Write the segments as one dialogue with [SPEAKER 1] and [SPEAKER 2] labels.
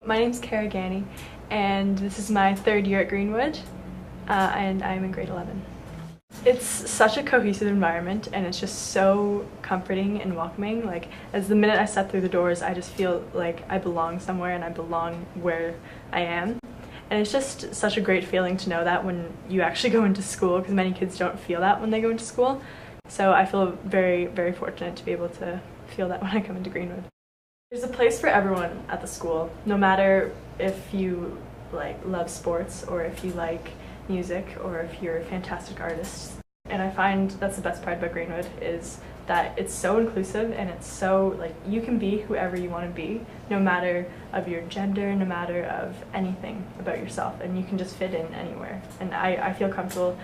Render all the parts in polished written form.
[SPEAKER 1] My name's Kara Gani, and this is my third year at Greenwood, and I'm in grade 11. It's such a cohesive environment, and it's just so comforting and welcoming. Like, as the minute I step through the doors, I just feel like I belong somewhere and I belong where I am. And it's just such a great feeling to know that when you actually go into school, because many kids don't feel that when they go into school. So I feel very, very fortunate to be able to feel that when I come into Greenwood. There's a place for everyone at the school, no matter if you love sports or if you like music or if you're fantastic artists. And I find that's the best part about Greenwood is that it's so inclusive and it's so you can be whoever you want to be, no matter of your gender, no matter of anything about yourself, and you can just fit in anywhere. And I feel comfortable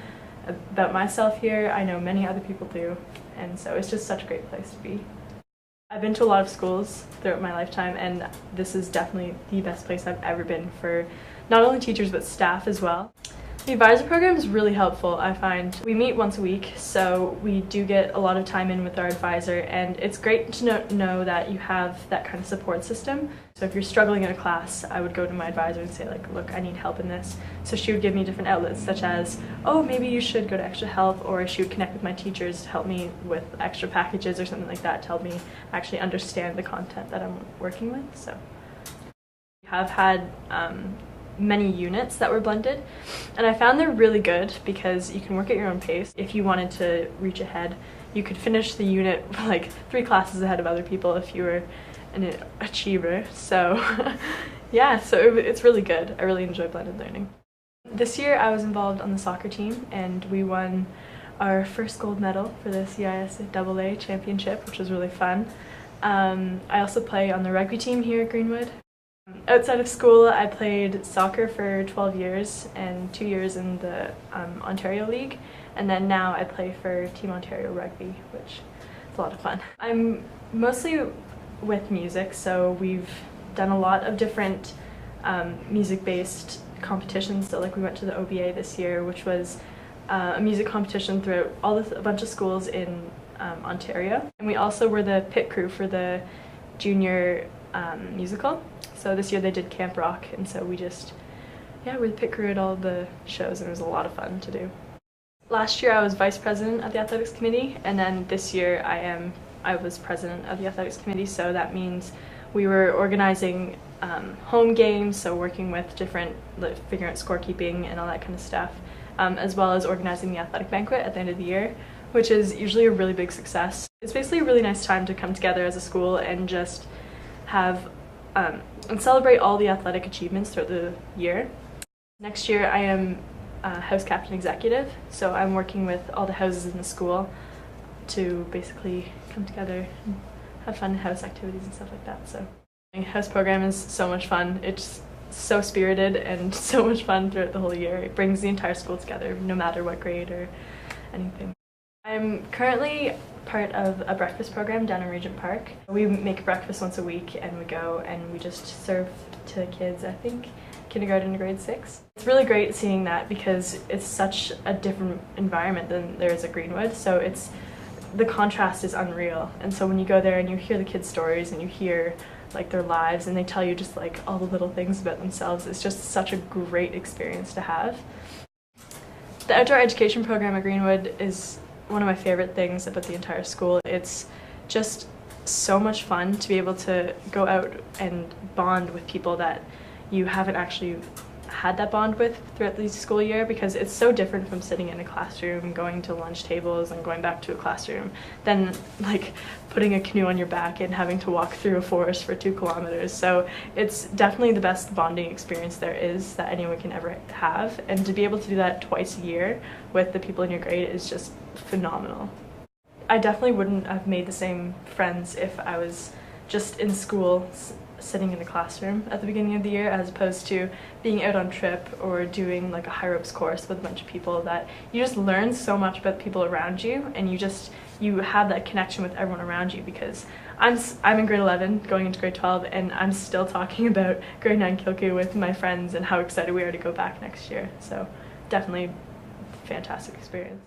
[SPEAKER 1] about myself here. I know many other people do, and so it's just such a great place to be. I've been to a lot of schools throughout my lifetime, and this is definitely the best place I've ever been for not only teachers but staff as well. The advisor program is really helpful, I find. We meet once a week, so we do get a lot of time in with our advisor, and it's great to know that you have that kind of support system. So if you're struggling in a class, I would go to my advisor and say, look, I need help in this. So she would give me different outlets, such as, oh, maybe you should go to Extra Help, or she would connect with my teachers to help me with extra packages or something like that to help me actually understand the content that I'm working with. So we have had many units that were blended, and I found they're really good because you can work at your own pace. If you wanted to reach ahead, you could finish the unit 3 classes ahead of other people if you were an achiever. So yeah, so it's really good. I really enjoy blended learning. This year I was involved on the soccer team, and we won our first gold medal for the CISAA championship, which was really fun. I also play on the rugby team here at Greenwood. Outside of school, I played soccer for 12 years and 2 years in the Ontario League, and then now I play for Team Ontario Rugby, which is a lot of fun. I'm mostly with music, so we've done a lot of different music-based competitions. So we went to the OBA this year, which was a music competition throughout a bunch of schools in Ontario. And we also were the pit crew for the junior musical. So this year they did Camp Rock, and so we're the pit crew at all the shows, and it was a lot of fun to do. Last year I was vice president of the athletics committee, and then this year I was president of the athletics committee, so that means we were organizing home games, so working with different, figuring out scorekeeping and all that kind of stuff, as well as organizing the athletic banquet at the end of the year, which is usually a really big success. It's basically a really nice time to come together as a school and just have and celebrate all the athletic achievements throughout the year. Next year I am house captain executive, so I'm working with all the houses in the school to basically come together and have fun house activities and stuff like that. So the house program is so much fun. It's so spirited and so much fun throughout the whole year. It brings the entire school together, no matter what grade or anything. I'm currently part of a breakfast program down in Regent Park. We make breakfast once a week, and we go and we just serve to kids, I think kindergarten to grade 6. It's really great seeing that because it's such a different environment than there is at Greenwood, so the contrast is unreal. And so when you go there and you hear the kids' stories and you hear their lives, and they tell you just all the little things about themselves, it's just such a great experience to have. The outdoor education program at Greenwood is one of my favorite things about the entire school. It's just so much fun to be able to go out and bond with people that you haven't actually had that bond with throughout the school year, because it's so different from sitting in a classroom, going to lunch tables and going back to a classroom, than putting a canoe on your back and having to walk through a forest for 2 kilometers. So it's definitely the best bonding experience there is that anyone can ever have, and to be able to do that twice a year with the people in your grade is just phenomenal. I definitely wouldn't have made the same friends if I was just in school sitting in a classroom at the beginning of the year, as opposed to being out on trip or doing a high ropes course with a bunch of people that you just learn so much about the people around you, and you have that connection with everyone around you, because I'm in grade 11 going into grade 12, and I'm still talking about grade 9 Kilku with my friends and how excited we are to go back next year. So definitely fantastic experience.